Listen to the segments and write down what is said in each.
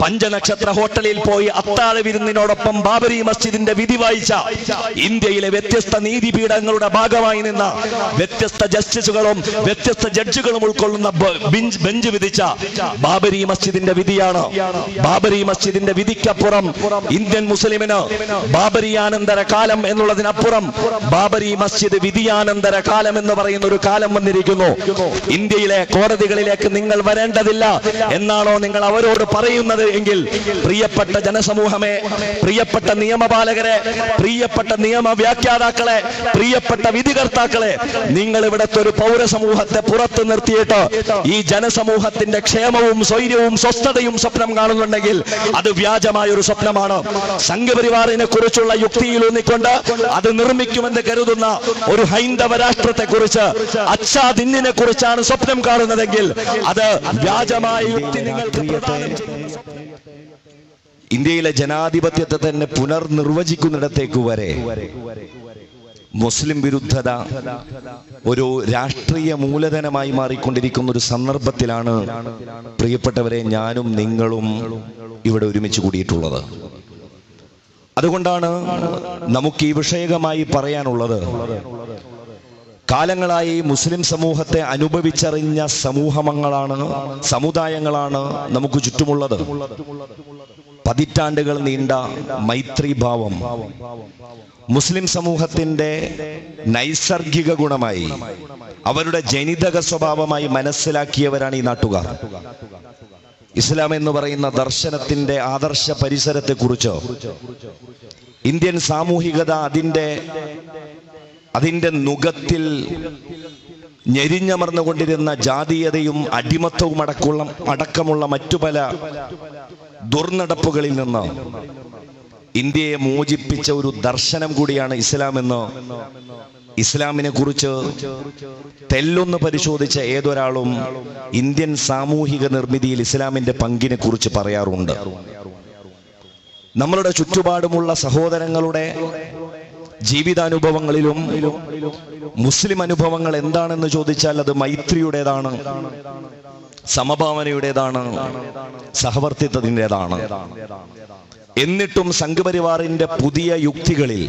പഞ്ചനക്ഷത്ര ഹോട്ടലിൽ പോയി അത്താഴ വിരുന്നിനോടൊപ്പം ബാബരി മസ്ജിദിന്റെ വിധി വായിച്ച ഇന്ത്യയിലെ വ്യത്യസ്ത നീതിപീഠങ്ങളുടെ ഭാഗമായി നിന്ന വ്യത്യസ്ത ജസ്റ്റിസുകളും വ്യത്യസ്ത ജഡ്ജുകളും ഉൾക്കൊള്ളുന്ന ബെഞ്ച് വിധിച്ച ബാബരി മസ്ജിദിന്റെ വിധിയാണ്. ബാബരി മസ്ജിദിന്റെ വിധിക്കപ്പുറം ഇന്ത്യൻ മുസ്ലിമിന് ബാബരിയാനന്തര കാലം എന്നുള്ളതിനപ്പുറം ബാബരി മസ്ജിദ് വിധിയാനന്തര കാലം എന്ന് പറയുന്ന ഒരു കാലം വന്നിരിക്കുന്നു. ഇന്ത്യയിലെ കോടതികളിലേക്ക് നിങ്ങൾ വരേണ്ടതില്ല എന്നാണോ നിങ്ങൾ അവരോട് പറയുന്നത് എങ്കിൽ, പ്രിയപ്പെട്ട ജനസമൂഹമേ, പ്രിയപ്പെട്ട നിയമപാലകരെ, പ്രിയപ്പെട്ട നിയമ വ്യാഖ്യാതാക്കളെ, പ്രിയപ്പെട്ട വിധികർത്താക്കളെ, നിങ്ങൾ ഇവിടുത്തെ ഒരു പൗരസമൂഹത്തെ പുറത്തു നിർത്തിയിട്ട് ഈ ജനസമൂഹത്തിന്റെ ക്ഷേമവും സ്വൈര്യവും സ്വസ്ഥതയും സ്വപ്നം കാണുന്നുണ്ടെങ്കിൽ അത് വ്യാജമായ ഒരു സ്വപ്നമാണ്. സംഘപരിവാറിനെ കുറിച്ചുള്ള യുക്തിയിലൂന്നിക്കൊണ്ട് അത് നിർമ്മിക്കുമെന്ന് കരുതുന്ന ഒരു ഹൈന്ദവ രാഷ്ട്രത്തെ കുറിച്ച്, അച്ഛാദിന്നിനെ കുറിച്ചാണ് സ്വപ്നം കാണുന്നതെങ്കിൽ അത് വ്യാജമായ യുക്തി നിങ്ങൾക്ക് പ്രദാനം ചെയ്യുന്നു. ഇന്ത്യയിലെ ജനാധിപത്യത്തെ തന്നെ പുനർനിർവചിക്കുന്നിടത്തേക്ക് വരെ മുസ്ലിം വിരുദ്ധത ഒരു രാഷ്ട്രീയ മൂലധനമായി മാറിക്കൊണ്ടിരിക്കുന്ന ഒരു സന്ദർഭത്തിലാണ് പ്രിയപ്പെട്ടവരെ ഞാനും നിങ്ങളും ഇവിടെ ഒരുമിച്ച് കൂടിയിട്ടുള്ളത്. അതുകൊണ്ടാണ് നമുക്ക് ഈ വിഷയകമായി പറയാനുള്ളത്, കാലങ്ങളായി മുസ്ലിം സമൂഹത്തെ അനുഭവിച്ചറിഞ്ഞ സമുദായങ്ങളാണ് നമുക്ക് ചുറ്റുമുള്ളത്. പതിറ്റാണ്ടുകൾ നീണ്ട മൈത്രീഭാവം മുസ്ലിം സമൂഹത്തിന്റെ നൈസർഗിക ഗുണമായി, അവരുടെ ജനിതക സ്വഭാവമായി മനസ്സിലാക്കിയവരാണ് ഈ നാട്ടുകാർ. ഇസ്ലാം എന്ന് പറയുന്ന ദർശനത്തിന്റെ ആദർശ പരിസരത്തെക്കുറിച്ച്, ഇന്ത്യൻ സാമൂഹികത അതിന്റെ നുകത്തിൽ ഞെരിഞ്ഞമർന്നുകൊണ്ടിരുന്ന ജാതീയതയും അടിമത്തവും അടക്കമുള്ള മറ്റു പല ദുർനടപ്പുകളിൽ നിന്ന് ഇന്ത്യയെ മോചിപ്പിച്ച ഒരു ദർശനം കൂടിയാണ് ഇസ്ലാം എന്ന് ഇസ്ലാമിനെ കുറിച്ച് തെല്ലൊന്ന് പരിശോധിച്ച ഏതൊരാളും ഇന്ത്യൻ സാമൂഹിക നിർമ്മിതിയിൽ ഇസ്ലാമിന്റെ പങ്കിനെ കുറിച്ച് പറയാറുണ്ട്. നമ്മളുടെ ചുറ്റുപാടുമുള്ള സഹോദരങ്ങളുടെ ജീവിതാനുഭവങ്ങളിലും മുസ്ലിം അനുഭവങ്ങൾ എന്താണെന്ന് ചോദിച്ചാൽ അത് മൈത്രിയുടേതാണ്, സമഭാവനയുടേതാണ്, സഹവർത്തിത്വത്തിൻ്റെതാണ്. എന്നിട്ടും സംഘപരിവാറിന്റെ പുതിയ യുക്തികളിൽ,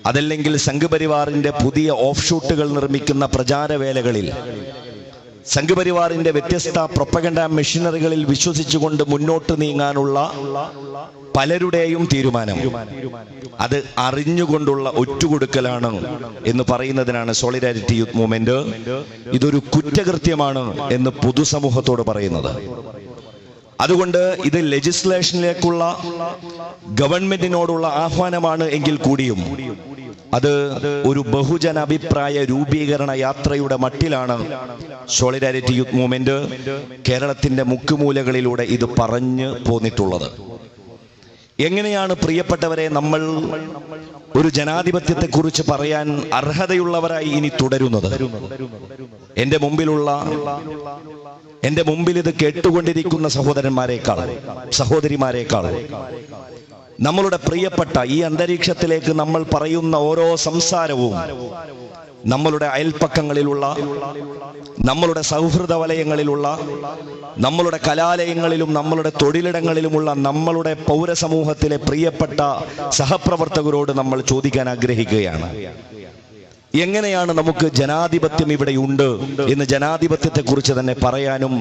അതല്ലെങ്കിൽ സംഘപരിവാറിന്റെ പുതിയ ഓഫ്ഷൂട്ടുകൾ നിർമ്മിക്കുന്ന പ്രചാരവേലകളിൽ, സംഘപരിവാറിന്റെ വ്യത്യസ്ത പ്രൊപ്പഗൻഡ മെഷീനറികളിൽ വിശ്വസിച്ചുകൊണ്ട് മുന്നോട്ട് നീങ്ങാനുള്ള പലരുടെയും തീരുമാനം അത് അറിഞ്ഞുകൊണ്ടുള്ള ഒറ്റുകൊടുക്കലാണ് എന്ന് പറയുന്നതിനാണ് സോളിഡാരിറ്റി യൂത്ത് മൂവ്മെന്റ് ഇതൊരു കുറ്റകൃത്യമാണ് എന്ന് പൊതുസമൂഹത്തോട് പറയുന്നത്. അതുകൊണ്ട് ഇത് ലെജിസ്ലേഷനിലേക്കുള്ള ഗവൺമെന്റിനോടുള്ള ആഹ്വാനമാണ് എങ്കിൽ കൂടിയും അത് ഒരു ബഹുജന അഭിപ്രായ രൂപീകരണ യാത്രയുടെ മട്ടിലാണ് സോളിഡാരിറ്റി യൂത്ത് മൂവ്മെന്റ് കേരളത്തിന്റെ മുക്കുമൂലകളിലൂടെ ഇത് പറഞ്ഞു പോന്നിട്ടുള്ളത്. എങ്ങനെയാണ് പ്രിയപ്പെട്ടവരെ നമ്മൾ ഒരു ജനാധിപത്യത്തെ കുറിച്ച് പറയാൻ അർഹതയുള്ളവരായി ഇനി തുടരുന്നത്? എന്റെ മുമ്പിൽ ഇത് കേട്ടുകൊണ്ടിരിക്കുന്ന സഹോദരിമാരെക്കാൾ നമ്മളുടെ പ്രിയപ്പെട്ട ഈ അന്തരീക്ഷത്തിലേക്ക് നമ്മൾ പറയുന്ന ഓരോ സംസാരവും നമ്മളുടെ അയൽപ്പക്കങ്ങളിലുള്ള, നമ്മളുടെ സൗഹൃദ വലയങ്ങളിലുള്ള, നമ്മളുടെ കലാലയങ്ങളിലും നമ്മളുടെ തൊഴിലിടങ്ങളിലുമുള്ള നമ്മളുടെ പൗരസമൂഹത്തിലെ പ്രിയപ്പെട്ട സഹപ്രവർത്തകരോട് നമ്മൾ ചോദിക്കാൻ ആഗ്രഹിക്കുകയാണ്, എങ്ങനെയാണ് നമുക്ക് ജനാധിപത്യം ഇവിടെയുണ്ട് എന്ന് ജനാധിപത്യത്തെ കുറിച്ച് തന്നെ പറയാനും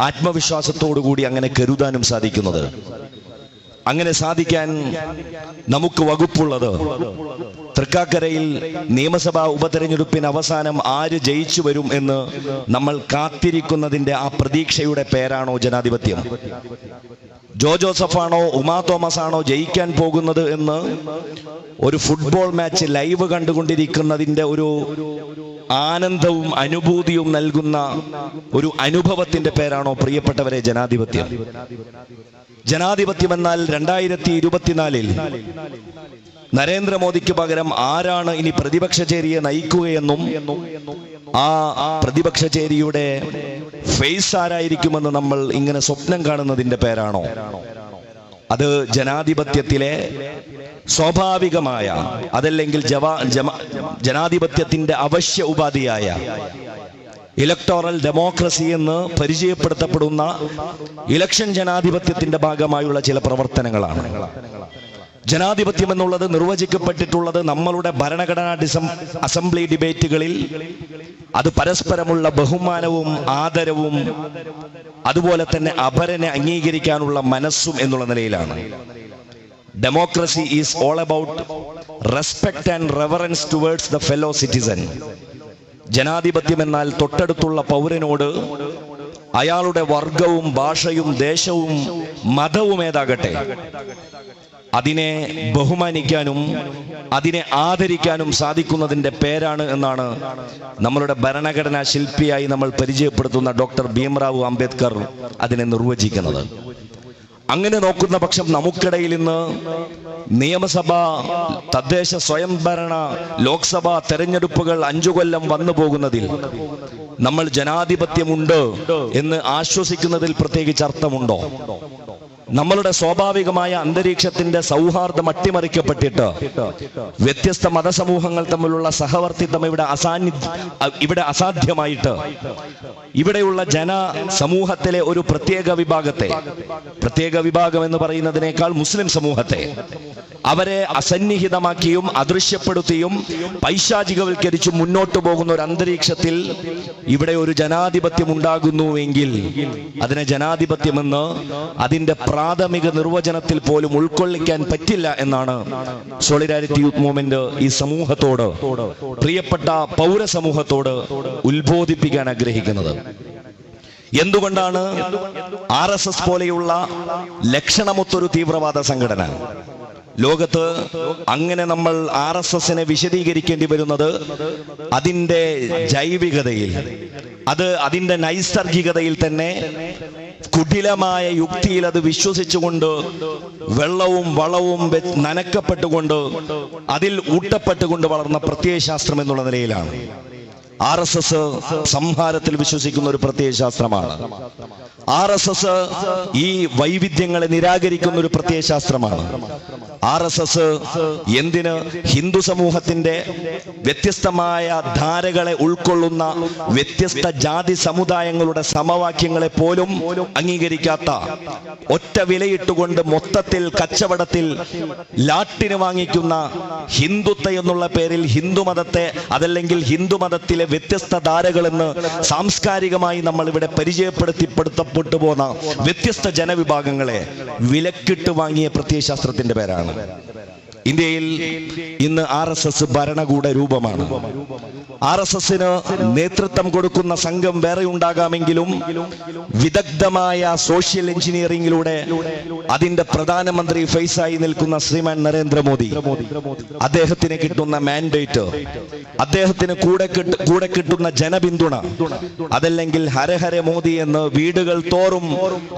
ആത്മവിശ്വാസത്തോടു കൂടി അങ്ങനെ കരുതാനും സാധിക്കുന്നത്? അങ്ങനെ സാധിക്കാൻ നമുക്ക് വകുപ്പുള്ളത് തൃക്കാക്കരയിൽ നിയമസഭാ ഉപതെരഞ്ഞെടുപ്പിന് അവസാനം ആര് ജയിച്ചു വരും എന്ന് നമ്മൾ കാത്തിരിക്കുന്നതിന്റെ ആ പ്രതീക്ഷയുടെ പേരാണോ ജനാധിപത്യം? ജോ ജോസഫാണോ ഉമാ തോമസ് ആണോ ജയിക്കാൻ പോകുന്നത് എന്ന് ഒരു ഫുട്ബോൾ മാച്ച് ലൈവ് കണ്ടുകൊണ്ടിരിക്കുന്നതിന്റെ ഒരു ആനന്ദവും അനുഭൂതിയും നൽകുന്ന ഒരു അനുഭവത്തിന്റെ പേരാണോ പ്രിയപ്പെട്ടവരെ ജനാധിപത്യം? ജനാധിപത്യം എന്നാൽ 2024 നരേന്ദ്രമോദിക്ക് പകരം ആരാണ് ഇനി പ്രതിപക്ഷ ചേരിയെ നയിക്കുകയെന്നും ആ പ്രതിപക്ഷ ചേരിയുടെ ഫേസ് ആരായിരിക്കുമെന്ന് നമ്മൾ ഇങ്ങനെ സ്വപ്നം കാണുന്നതിന്റെ പേരാണോ? അത് ജനാധിപത്യത്തിലെ സ്വാഭാവികമായ, അതല്ലെങ്കിൽ ജനാധിപത്യത്തിന്റെ അവശ്യ ഉപാധിയായ ഇലക്ടോറൽ ഡെമോക്രസി എന്ന് പരിചയപ്പെടുത്തപ്പെടുന്ന ഇലക്ഷൻ ജനാധിപത്യത്തിന്റെ ഭാഗമായുള്ള ചില പ്രവർത്തനങ്ങളാണ്. ജനാധിപത്യം എന്നുള്ളത് നിർവചിക്കപ്പെട്ടിട്ടുള്ളത് നമ്മളുടെ ഭരണഘടനാ അസംബ്ലി ഡിബേറ്റുകളിൽ അത് പരസ്പരമുള്ള ബഹുമാനവും ആദരവും അതുപോലെ തന്നെ അപരനെ അംഗീകരിക്കാനുള്ള മനസ്സും എന്നുള്ള നിലയിലാണ്. Democracy is all about respect and reverence towards the fellow citizen. ജനാധിപത്യം എന്നാൽ തൊട്ടടുത്തുള്ള പൗരനോട് അയാളുടെ വർഗവും ഭാഷയും ദേശവും മതവും ഏതാകട്ടെ അതിനെ ബഹുമാനിക്കാനും അതിനെ ആദരിക്കാനും സാധിക്കുന്നതിന്റെ പേരാണ് എന്നാണ് നമ്മളുടെ ഭരണഘടനാ ശില്പിയായി നമ്മൾ പരിചയപ്പെടുത്തുന്ന ഡോക്ടർ ഭീംറാവു അംബേദ്കർ അതിനെ നിർവചിക്കുന്നത്. അങ്ങനെ നോക്കുന്ന പക്ഷം നമുക്കിടയിൽ ഇന്ന് നിയമസഭ, തദ്ദേശ സ്വയംഭരണ, ലോക്സഭാ തെരഞ്ഞെടുപ്പുകൾ 5 കൊല്ലം വന്നു പോകുന്നതിൽ നമ്മൾ ജനാധിപത്യമുണ്ട് എന്ന് ആശ്വസിക്കുന്നതിൽ പ്രത്യേകിച്ച് അർത്ഥമുണ്ടോ? നമ്മളുടെ സ്വാഭാവികമായ അന്തരീക്ഷത്തിന്റെ സൗഹാർദ്ദം അട്ടിമറിക്കപ്പെട്ടിട്ട് വ്യത്യസ്ത മതസമൂഹങ്ങൾ തമ്മിലുള്ള സഹവർത്തിത്വം ഇവിടെ അസാധ്യമായിട്ട് ഇവിടെയുള്ള ജനസമൂഹത്തിലെ ഒരു പ്രത്യേക വിഭാഗം എന്ന് പറയുന്നതിനേക്കാൾ മുസ്ലിം സമൂഹത്തെ അവരെ അസന്നിഹിതമാക്കിയും അദൃശ്യപ്പെടുത്തിയും പൈശാചികവൽക്കരിച്ചും മുന്നോട്ടു പോകുന്ന ഒരു അന്തരീക്ഷത്തിൽ ഇവിടെ ഒരു ജനാധിപത്യം ഉണ്ടാകുന്നുവെങ്കിൽ അതിനെ ജനാധിപത്യമെന്ന് അതിന്റെ പ്രാഥമിക നിർവചനത്തിൽ പോലും ഉൾക്കൊള്ളിക്കാൻ പറ്റില്ല എന്നാണ് സോളിഡാരിറ്റി യൂത്ത് മൂവ്മെന്റ് ഈ സമൂഹത്തോട്, പ്രിയപ്പെട്ട പൗരസമൂഹത്തോട് ഉത്ബോധിപ്പിക്കാൻ ആഗ്രഹിക്കുന്നത്. എന്തുകൊണ്ടാണ് RSS പോലെയുള്ള ലക്ഷണമൊത്തൊരു തീവ്രവാദ സംഘടന ലോകത്ത് അങ്ങനെ നമ്മൾ RSSനെ വിശദീകരിക്കേണ്ടി വരുന്നത് അതിന്റെ ജൈവികതയിൽ, അതിന്റെ നൈസർഗികതയിൽ തന്നെ കുടിലമായ യുക്തിയിൽ അത് വിശ്വസിച്ചുകൊണ്ട് വെള്ളവും വളവും നനക്കപ്പെട്ടുകൊണ്ട് അതിൽ ഊട്ടപ്പെട്ടുകൊണ്ട് വളർന്ന പ്രത്യയശാസ്ത്രം എന്നുള്ള നിലയിലാണ്. RSS സംഹാരത്തിൽ വിശ്വസിക്കുന്ന ഒരു പ്രത്യയശാസ്ത്രമാണ്. RSS ഈ വൈവിധ്യങ്ങളെ നിരാകരിക്കുന്ന ഒരു പ്രത്യയശാസ്ത്രമാണ്. RSS എന്തിന് ഹിന്ദു സമൂഹത്തിന്റെ വ്യത്യസ്തമായ ധാരകളെ ഉൾക്കൊള്ളുന്ന വ്യത്യസ്ത ജാതി സമുദായങ്ങളുടെ സമവാക്യങ്ങളെ പോലും അംഗീകരിക്കാത്ത, ഒറ്റ വിലയിട്ടുകൊണ്ട് മൊത്തത്തിൽ കച്ചവടത്തിൽ ലാട്ടിന് വാങ്ങിക്കുന്ന ഹിന്ദുത്വ എന്നുള്ള പേരിൽ ഹിന്ദുമതത്തെ അതല്ലെങ്കിൽ ഹിന്ദുമതത്തിലെ വ്യത്യസ്ത ധാരകളെന്ന് സാംസ്കാരികമായി നമ്മൾ ഇവിടെ പരിചയപ്പെടുത്തപ്പെട്ടു പോന്ന വ്യത്യസ്ത ജനവിഭാഗങ്ങളെ വിലക്കിട്ട് വാങ്ങിയ പ്രത്യയശാസ്ത്രത്തിന്റെ പേരാണ്. ഇന്ത്യയിൽ ഇന്ന് RSS ഭരണകൂട രൂപമാണ്. RSSന് നേതൃത്വം കൊടുക്കുന്ന സംഘം വേറെ ഉണ്ടാകാമെങ്കിലും വിദഗ്ധമായ സോഷ്യൽ എഞ്ചിനീയറിംഗിലൂടെ അതിന്റെ പ്രധാനമന്ത്രി ഫേസായി നിൽക്കുന്ന ശ്രീമാൻ നരേന്ദ്രമോദി, അദ്ദേഹത്തിന് കിട്ടുന്ന മാൻഡേറ്റ്, അദ്ദേഹത്തിന് കൂടെ കിട്ടുന്ന ജനപിന്തുണ, അതല്ലെങ്കിൽ ഹരഹര മോദി എന്ന് വീടുകൾ തോറും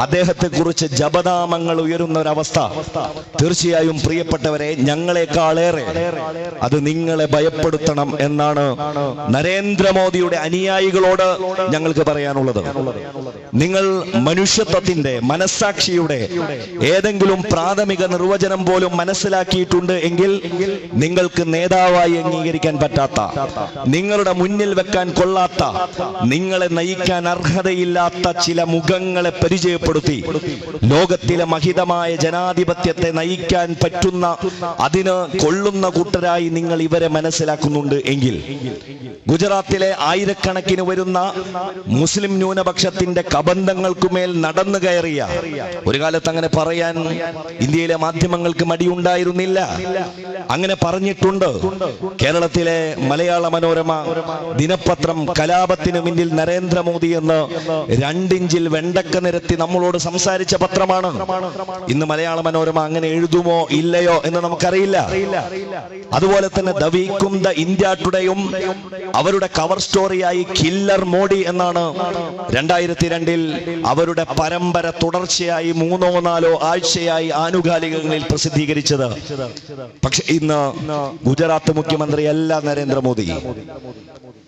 അദ്ദേഹത്തെ കുറിച്ച് ജപനാമങ്ങൾ ഉയരുന്ന ഒരവസ്ഥ തീർച്ചയായും പ്രിയപ്പെട്ടവരെ ഞങ്ങളെക്കാളേറെ അത് നിങ്ങളെ ഭയപ്പെടുത്തണം എന്നാണ് നരേന്ദ്രമോദിയുടെ അനുയായികളോട് ഞങ്ങൾക്ക് പറയാനുള്ളത്. നിങ്ങൾ മനുഷ്യത്വത്തിന്റെ, മനസ്സാക്ഷിയുടെ ഏതെങ്കിലും പ്രാഥമിക നിർവചനം പോലും മനസ്സിലാക്കിയിട്ടുണ്ട് എങ്കിൽ നിങ്ങൾക്ക് നേതാവായി അംഗീകരിക്കാൻ പറ്റാത്ത, നിങ്ങളുടെ മുന്നിൽ വെക്കാൻ കൊള്ളാത്ത, നിങ്ങളെ നയിക്കാൻ അർഹതയില്ലാത്ത ചില മുഖങ്ങളെ പരിചയപ്പെടുത്തി ലോകത്തിലെ മഹിതമായ ജനാധിപത്യത്തെ നയിക്കാൻ പറ്റുന്ന, അതിന് കൊള്ളുന്ന കൂട്ടരായി നിങ്ങൾ ഇവരെ മനസ്സിലാക്കുന്നുണ്ട് എങ്കിൽ ഗുജറാത്തിലെ ആയിരക്കണക്കിന് വരുന്ന മുസ്ലിം ന്യൂനപക്ഷത്തിന്റെ കബന്ധങ്ങൾക്കുമേൽ നടന്നു കയറിയ, ഒരു കാലത്ത് അങ്ങനെ പറയാൻ ഇന്ത്യയിലെ മാധ്യമങ്ങൾക്ക് മടിയുണ്ടായിരുന്നില്ല, അങ്ങനെ പറഞ്ഞിട്ടുണ്ട്. കേരളത്തിലെ മലയാള മനോരമ ദിനപത്രം കലാപത്തിന് മുന്നിൽ നരേന്ദ്രമോദി എന്ന് 2 ഇഞ്ചിൽ വെണ്ടക്ക നിരത്തി നമ്മളോട് സംസാരിച്ച പത്രമാണ്. ഇന്ന് മലയാള മനോരമ അങ്ങനെ എഴുതുമോ ഇല്ലയോ എന്ന് നമുക്കറിയില്ല. അതുപോലെ തന്നെ ദ വീക്കും ദ ഇന്ത്യ ടുഡേയും അവരുടെ കവർ സ്റ്റോറിയായി കില്ലർ മോഡി എന്നാണ് 2002 അവരുടെ പരമ്പര തുടർച്ചയായി 3-4 ആഴ്ചയായി ആനുകാലികങ്ങളിൽ പ്രസിദ്ധീകരിച്ചത്. പക്ഷെ ഇന്ന് ഗുജറാത്ത് മുഖ്യമന്ത്രി അല്ല നരേന്ദ്രമോദി.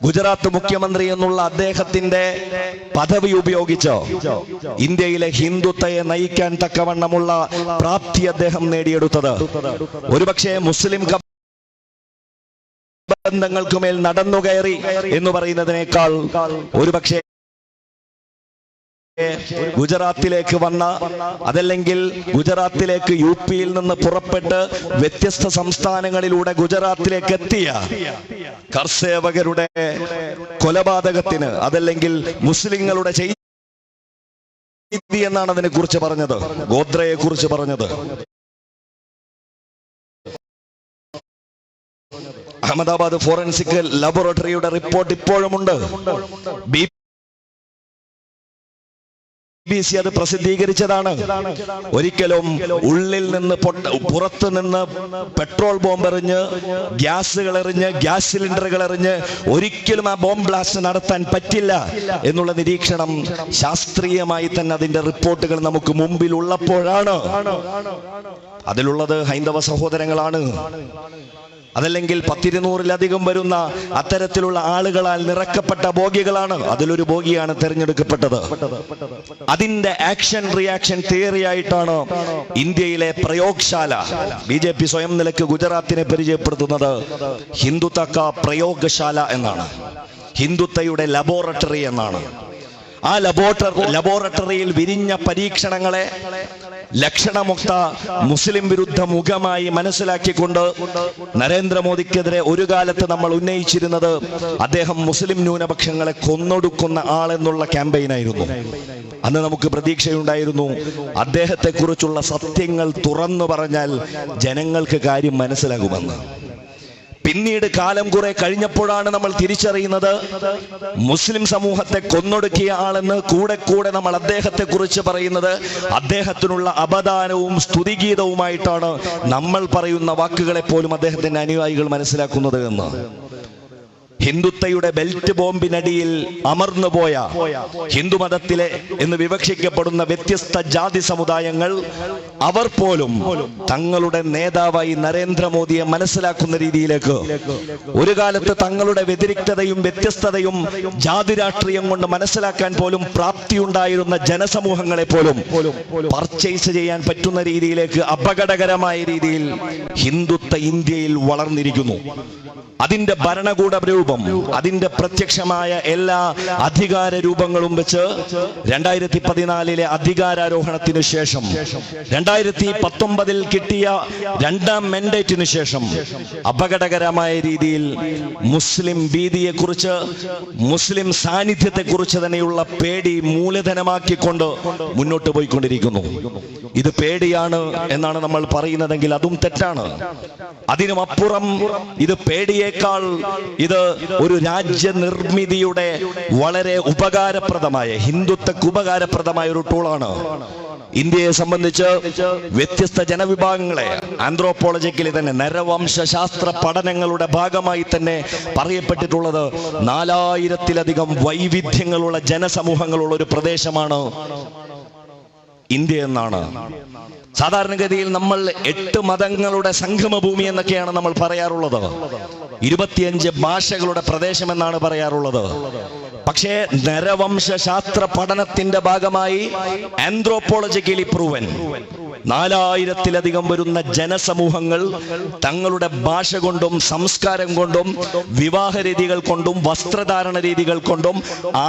ഗുജറാത്ത് മുഖ്യമന്ത്രി എന്നുള്ള അദ്ദേഹത്തിന്റെ പദവി ഉപയോഗിച്ച് ഇന്ത്യയിലെ ഹിന്ദുത്വയെ നയിക്കാൻ തക്കവണ്ണമുള്ള പ്രാപ്തി അദ്ദേഹം നേടിയെടുത്തത് ഒരുപക്ഷെ മുസ്ലിം നിർബന്ധങ്ങൾക്കുമേൽ നടന്നു കയറി എന്ന് പറയുന്നതിനേക്കാൾ ഒരുപക്ഷെ ഗുജറാത്തിലേക്ക് വന്ന, അതല്ലെങ്കിൽ ഗുജറാത്തിലേക്ക് UP-യിൽ നിന്ന് പുറപ്പെട്ട് വ്യത്യസ്ത സംസ്ഥാനങ്ങളിലൂടെ ഗുജറാത്തിലേക്ക് എത്തിയ കർഷകരുടെ കൊലപാതകത്തിന്, അതല്ലെങ്കിൽ മുസ്ലിങ്ങളുടെ ചെയ്തി എന്നാണ് അതിനെ കുറിച്ച് പറഞ്ഞത്, ഗോദ്രയെ കുറിച്ച് പറഞ്ഞത്. അഹമ്മദാബാദ് ഫോറൻസിക് ലബോറട്ടറിയുടെ റിപ്പോർട്ട് ഇപ്പോഴുമുണ്ട്. BBC അത് പ്രസിദ്ധീകരിച്ചതാണ്. ഒരിക്കലും ഉള്ളിൽ നിന്ന് പുറത്തു നിന്ന് പെട്രോൾ ബോംബ് എറിഞ്ഞ്, ഗ്യാസുകൾ എറിഞ്ഞ്, ഗ്യാസ് സിലിണ്ടറുകൾ എറിഞ്ഞ് ഒരിക്കലും ആ ബോംബ് ബ്ലാസ്റ്റ് നടത്താൻ പറ്റില്ല എന്നുള്ള നിരീക്ഷണം ശാസ്ത്രീയമായി തന്നെ അതിന്റെ റിപ്പോർട്ടുകൾ നമുക്ക് മുമ്പിൽ ഉള്ളപ്പോഴാണ്, അതിലുള്ളത് ഹൈന്ദവ സഹോദരങ്ങളാണ്, അതല്ലെങ്കിൽ 100-200-ലധികം വരുന്ന അത്തരത്തിലുള്ള ആളുകളാൽ നിറക്കപ്പെട്ട ബോഗികളാണ്. അതിലൊരു ബോഗിയാണ് തെരഞ്ഞെടുക്കപ്പെട്ടത്. അതിന്റെ ആക്ഷൻ റിയാക്ഷൻ തിയറി ആയിട്ടാണ് ഇന്ത്യയിലെ പ്രയോഗശാല, BJP സ്വയം നിലയ്ക്ക് ഗുജറാത്തിനെ പരിചയപ്പെടുത്തുന്നത് ഹിന്ദുത്വ പ്രയോഗശാല എന്നാണ്, ഹിന്ദുത്വയുടെ ലബോറട്ടറി എന്നാണ്. ആ ലബോറട്ടറിയിൽ വിരിഞ്ഞ പരീക്ഷണങ്ങളെ ലക്ഷണമുക്ത മുസ്ലിം വിരുദ്ധ മുഖമായി മനസ്സിലാക്കിക്കൊണ്ട് നരേന്ദ്രമോദിക്കെതിരെ ഒരു കാലത്ത് നമ്മൾ ഉന്നയിച്ചിരുന്നത് അദ്ദേഹം മുസ്ലിം ന്യൂനപക്ഷങ്ങളെ കൊന്നൊടുക്കുന്ന ആളെന്നുള്ള ക്യാമ്പയിനായിരുന്നു. അന്ന് നമുക്ക് പ്രതീക്ഷയുണ്ടായിരുന്നു, അദ്ദേഹത്തെക്കുറിച്ചുള്ള സത്യങ്ങൾ തുറന്നു പറഞ്ഞാൽ ജനങ്ങൾക്ക് കാര്യം മനസ്സിലാകുമെന്ന്. പിന്നീട് കാലം കുറെ കഴിഞ്ഞപ്പോഴാണ് നമ്മൾ തിരിച്ചറിയുന്നത് മുസ്ലിം സമൂഹത്തെ കൊന്നൊടുക്കിയ ആളെന്ന്. കൂടെ നമ്മൾ അദ്ദേഹത്തെ കുറിച്ച് പറയുന്നത് അദ്ദേഹത്തിനുള്ള അപദാനവും സ്തുതിഗീതവുമായിട്ടാണ് നമ്മൾ പറയുന്ന വാക്കുകളെ പോലും അദ്ദേഹത്തിന്റെ അനുയായികൾ മനസ്സിലാക്കുന്നത് എന്ന്. ഹിന്ദുത്വയുടെ ബെൽറ്റ് ബോംബിനടിയിൽ അമർന്നുപോയ ഹിന്ദുമതത്തിലെ എന്ന് വിവക്ഷിക്കപ്പെടുന്ന വ്യത്യസ്ത ജാതി സമുദായങ്ങൾ, അവർ പോലും തങ്ങളുടെ നേതാവായി നരേന്ദ്രമോദിയെ മനസ്സിലാക്കുന്ന രീതിയിലേക്ക്, ഒരു കാലത്ത് തങ്ങളുടെ വ്യതിരിക്തതയും വ്യത്യസ്തതയും ജാതി രാഷ്ട്രീയം കൊണ്ട് മനസ്സിലാക്കാൻ പോലും പ്രാപ്തിയുണ്ടായിരുന്ന ജനസമൂഹങ്ങളെ പോലും പർച്ചേസ് ചെയ്യാൻ പറ്റുന്ന രീതിയിലേക്ക് അപകടകരമായ രീതിയിൽ ഹിന്ദുത്വ ഇന്ത്യയിൽ വളർന്നിരിക്കുന്നു. അതിന്റെ ഭരണകൂട രൂപം, അതിന്റെ പ്രത്യക്ഷമായ എല്ലാ അധികാര രൂപങ്ങളും വെച്ച് 2014 അധികാരാരോഹണത്തിന് ശേഷം 2019 കിട്ടിയ 2ാം മാൻഡേറ്റിന് ശേഷം അപകടകരമായ രീതിയിൽ മുസ്ലിം ഭീതിയെക്കുറിച്ച്, മുസ്ലിം സാന്നിധ്യത്തെക്കുറിച്ച് തന്നെയുള്ള പേടി മൂലധനമാക്കിക്കൊണ്ട് മുന്നോട്ട് പോയിക്കൊണ്ടിരിക്കുന്നു. ഇത് പേടിയാണ് എന്നാണ് നമ്മൾ പറയുന്നതെങ്കിൽ അതും തെറ്റാണ്. അതിനുമപ്പുറം ഇത് പേടിയേക്കാൾ ഇത് ഒരു രാജ്യ നിർമ്മിതിയുടെ വളരെ ഉപകാരപ്രദമായ, ഹിന്ദുത്വക്ക് ഉപകാരപ്രദമായ ഒരു ടൂളാണ്. ഇന്ത്യയെ സംബന്ധിച്ച് വ്യത്യസ്ത ജനവിഭാഗങ്ങളെ ആന്ത്രോപോളജിക്കലി തന്നെ നരവംശാസ്ത്ര പഠനങ്ങളുടെ ഭാഗമായി തന്നെ പറയപ്പെട്ടിട്ടുള്ളത് 4000-ലധികം വൈവിധ്യങ്ങളുള്ള ജനസമൂഹങ്ങളുള്ള ഒരു പ്രദേശമാണ് ഇന്ത്യ എന്നാണ്. സാധാരണഗതിയിൽ നമ്മൾ 8 മതങ്ങളുടെ സംഗമഭൂമി എന്നൊക്കെയാണ് നമ്മൾ പറയാറുള്ളത്, 25 ഭാഷകളുടെ പ്രദേശം എന്നാണ് പറയാറുള്ളത്. പക്ഷേ നരവംശാസ്ത്ര പഠനത്തിന്റെ ഭാഗമായി ആന്ത്രോപോളജിക്കലി പ്രൂവൻ 4000-ലധികം വരുന്ന ജനസമൂഹങ്ങൾ തങ്ങളുടെ ഭാഷ കൊണ്ടും സംസ്കാരം കൊണ്ടും വിവാഹ രീതികൾ കൊണ്ടും വസ്ത്രധാരണ രീതികൾ കൊണ്ടും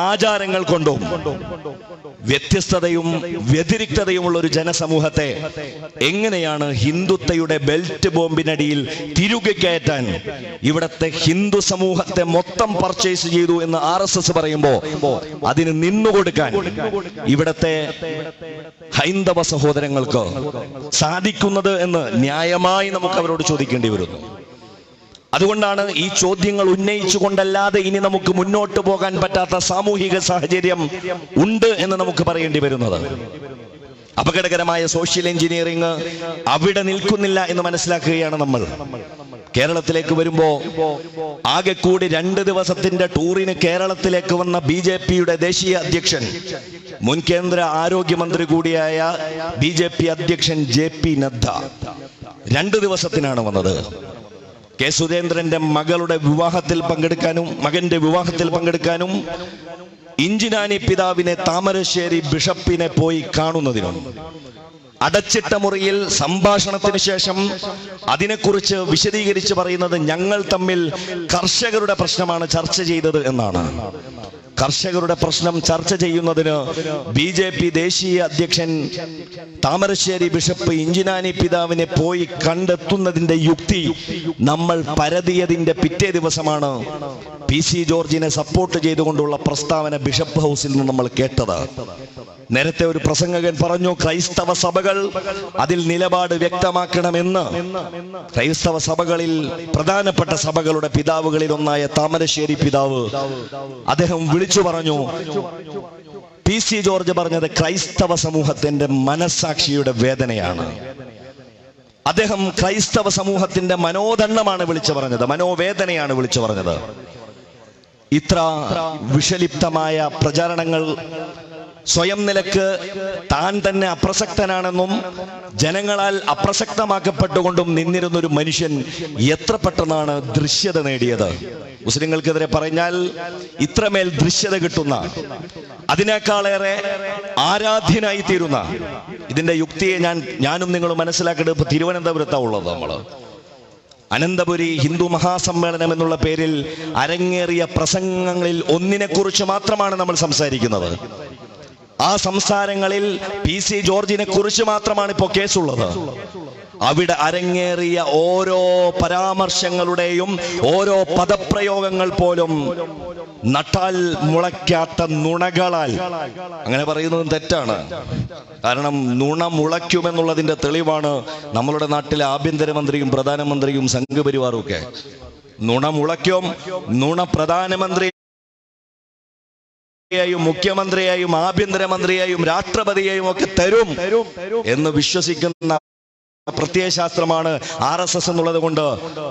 ആചാരങ്ങൾ കൊണ്ടും വ്യത്യസ്തതയും വ്യതിരിക്തതയുമുള്ള ഒരു ജനസമൂഹത്തെ എങ്ങനെയാണ് ഹിന്ദുത്വയുടെ ബെൽറ്റ് ബോംബിനടിയിൽ തിരികെ കയറ്റാൻ ഇവിടത്തെ ഹിന്ദു സമൂഹത്തെ മൊത്തം പർച്ചേസ് ചെയ്തു എന്ന് RSS പറയുമ്പോൾ അതിന് നിന്നുകൊടുക്കാൻ ഇവിടത്തെ ഹൈന്ദവ സഹോദരങ്ങൾക്ക് സാധിക്കുന്നത് എന്ന് ന്യായമായി നമുക്ക് അവരോട് ചോദിക്കേണ്ടി വരുന്നു. അതുകൊണ്ടാണ് ഈ ചോദ്യങ്ങൾ ഉന്നയിച്ചുകൊണ്ടല്ലാതെ ഇനി നമുക്ക് മുന്നോട്ട് പോകാൻ പറ്റാത്ത സാമൂഹിക സാഹചര്യം ഉണ്ട് എന്ന് നമുക്ക് പറയേണ്ടി വരുന്നത്. അപകടകരമായ സോഷ്യൽ എഞ്ചിനീയറിംഗ് അവിടെ നിൽക്കുന്നില്ല എന്ന് മനസ്സിലാക്കുകയാണ് നമ്മൾ. കേരളത്തിലേക്ക് വരുമ്പോ ആകെ കൂടി 2 ദിവസത്തിന്റെ ടൂറിന് കേരളത്തിലേക്ക് വന്ന BJPയുടെ ദേശീയ അധ്യക്ഷൻ, മുൻ കേന്ദ്ര ആരോഗ്യമന്ത്രി കൂടിയായ BJP അധ്യക്ഷൻ JP നദ്ദ 2 ദിവസത്തിനാണ് വന്നത്. കെ സുരേന്ദ്രന്റെ മകളുടെ വിവാഹത്തിൽ പങ്കെടുക്കാനും ഇഞ്ചിനാനി പിതാവിനെ താമരശ്ശേരി ബിഷപ്പിനെ പോയി കാണുന്നതിനും അടച്ചിട്ട മുറിയിൽ സംഭാഷണത്തിന് ശേഷം അതിനെക്കുറിച്ച് വിശദീകരിച്ച് പറയുന്നത് ഞങ്ങൾ തമ്മിൽ കർഷകരുടെ പ്രശ്നമാണ് ചർച്ച ചെയ്തത് എന്നാണ്. കർഷകരുടെ പ്രശ്നം ചർച്ച ചെയ്യുന്നതിന് BJP ദേശീയ അധ്യക്ഷൻ താമരശ്ശേരി ബിഷപ്പ് ഇഞ്ചിനാനി പിതാവിനെ പോയി കണ്ടെത്തുന്നതിന്റെ യുക്തി നമ്മൾ പരതിയതിന്റെ പിറ്റേ ദിവസമാണ് PC ജോർജിനെ സപ്പോർട്ട് ചെയ്തുകൊണ്ടുള്ള പ്രസ്താവന ബിഷപ്പ് ഹൗസിൽ നിന്ന് നമ്മൾ കേട്ടത്. നേരത്തെ ഒരു പ്രസംഗകൻ പറഞ്ഞു, ക്രൈസ്തവ സഭകൾ അതിൽ നിലപാട് വ്യക്തമാക്കണമെന്ന്. ക്രൈസ്തവ സഭകളിൽ പ്രധാനപ്പെട്ട സഭകളുടെ പിതാവുകളിൽ ഒന്നായ താമരശ്ശേരി പിതാവ് അദ്ദേഹം വിളിച്ചു പറഞ്ഞു, PC ജോർജ് പറഞ്ഞത് ക്രൈസ്തവ സമൂഹത്തിന്റെ മനസാക്ഷിയുടെ വേദനയാണ്. അദ്ദേഹം ക്രൈസ്തവ സമൂഹത്തിന്റെ മനോദണ്ണമാണ് വിളിച്ചു പറഞ്ഞത്, മനോവേദനയാണ് വിളിച്ചു പറഞ്ഞത്. ഇത്ര വിഷലിപ്തമായ പ്രചാരണങ്ങൾ, സ്വയം നിലക്ക് താൻ തന്നെ അപ്രസക്തനാണെന്നും ജനങ്ങളാൽ അപ്രസക്തമാക്കപ്പെട്ടുകൊണ്ടും നിന്നിരുന്നൊരു മനുഷ്യൻ എത്ര പെട്ടെന്നാണ് ദൃശ്യത നേടിയത്. മുസ്ലിങ്ങൾക്കെതിരെ പറഞ്ഞാൽ ഇത്രമേൽ ദൃശ്യത കിട്ടുന്ന, അതിനേക്കാളേറെ ആരാധ്യനായി തീരുന്ന, ഇതിന്റെ യുക്തിയെ ഞാനും നിങ്ങളും മനസ്സിലാക്കേണ്ടത് ഇപ്പൊ തിരുവനന്തപുരത്താണ് ഉള്ളത്. നമ്മള് അനന്തപുരി ഹിന്ദു മഹാസമ്മേളനം എന്നുള്ള പേരിൽ അരങ്ങേറിയ പ്രസംഗങ്ങളിൽ ഒന്നിനെ കുറിച്ച് മാത്രമാണ് നമ്മൾ സംസാരിക്കുന്നത്. ആ സംസാരങ്ങളിൽ PC ജോർജിനെ കുറിച്ച് മാത്രമാണ് ഇപ്പോൾ കേസുള്ളത്. അവിടെ അരങ്ങേറിയ ഓരോ പരാമർശങ്ങളുടെയും ഓരോ പദപ്രയോഗങ്ങൾ പോലും നട്ടാൽ മുളയ്ക്കാത്ത നുണകളാൽ, അങ്ങനെ പറയുന്നതും തെറ്റാണ്. കാരണം നുണ മുളയ്ക്കുമെന്നുള്ളതിന്റെ തെളിവാണ് നമ്മളുടെ നാട്ടിലെ ആഭ്യന്തരമന്ത്രിയും പ്രധാനമന്ത്രിയും സംഘപരിവാറും ഒക്കെ. നുണ മുളയ്ക്കും, നുണ പ്രധാനമന്ത്രി മുഖ്യമന്ത്രിയായും ആഭ്യന്തരമന്ത്രിയായും രാഷ്ട്രപതിയെയും ഒക്കെ തരും എന്ന് വിശ്വസിക്കുന്ന പ്രത്യയശാസ്ത്രമാണ് RSS എന്നുള്ളത് കൊണ്ട്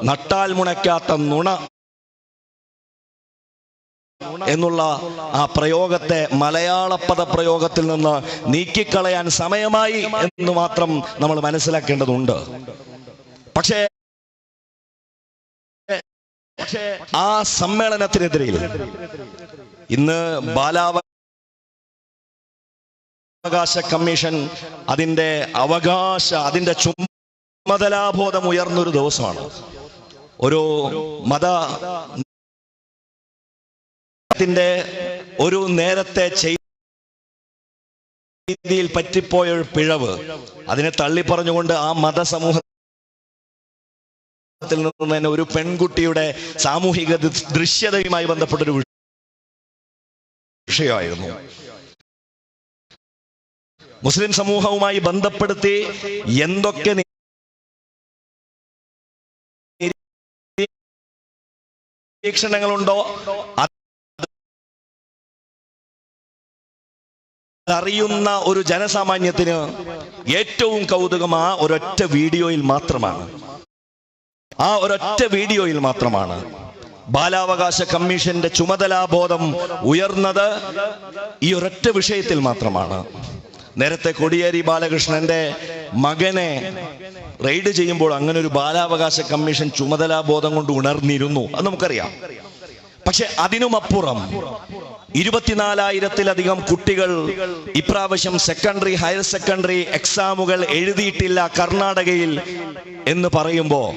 നട്ടാൽ മുളയ്ക്കാത്ത നുണ എന്നുള്ള ആ പ്രയോഗത്തെ മലയാള പദപ്രയോഗത്തിൽ നിന്ന് നീക്കിക്കളയാൻ സമയമായി എന്ന് മാത്രം നമ്മൾ മനസ്സിലാക്കേണ്ടതുണ്ട്. പക്ഷേ ആ സമ്മേളനത്തിനെതിരെ ഇന്ന് ബാലാവകാശ കമ്മീഷൻ അതിന്റെ ചുമതലാബോധം ഉയർന്നൊരു ദിവസമാണ്. ഒരു മതത്തിന്റെ ഒരു നേരത്തെ ചെയ്തിയിൽ പറ്റിപ്പോയ ഒരു പിഴവ്, അതിനെ തള്ളി പറഞ്ഞുകൊണ്ട് ആ മതസമൂഹത്തിൽ നിന്ന് തന്നെ ഒരു പെൺകുട്ടിയുടെ സാമൂഹിക ദൃശ്യതയുമായി ബന്ധപ്പെട്ടൊരു വിഷയമായിരുന്നു. മുസ്ലിം സമൂഹവുമായി ബന്ധപ്പെടുത്തി എന്തൊക്കെ നിരീക്ഷണങ്ങളുണ്ടോ അറിയുന്ന ഒരു ജനസാമാന്യത്തിന് ഏറ്റവും കൗതുകം ആ ഒരൊറ്റ വീഡിയോയിൽ മാത്രമാണ്. ആ ഒരൊറ്റ വീഡിയോയിൽ മാത്രമാണ് ബാലാവകാശ കമ്മീഷന്റെ ചുമതലാബോധം ഉയർന്നത്. ഈ ഒരൊറ്റ വിഷയത്തിൽ മാത്രമാണ്. നേരത്തെ കോടിയേരി ബാലകൃഷ്ണന്റെ മകനെ റെയ്ഡ് ചെയ്യുമ്പോൾ അങ്ങനെ ഒരു ബാലാവകാശ കമ്മീഷൻ ചുമതലാബോധം കൊണ്ട് ഉണർന്നിരുന്നു, അത് നമുക്കറിയാം. പക്ഷെ അതിനുമപ്പുറം 24,000-ത്തിലധികം കുട്ടികൾ ഇപ്രാവശ്യം സെക്കൻഡറി, ഹയർ സെക്കൻഡറി എക്സാമുകൾ എഴുതിയിട്ടില്ല കർണാടകയിൽ എന്ന് പറയുമ്പോൾ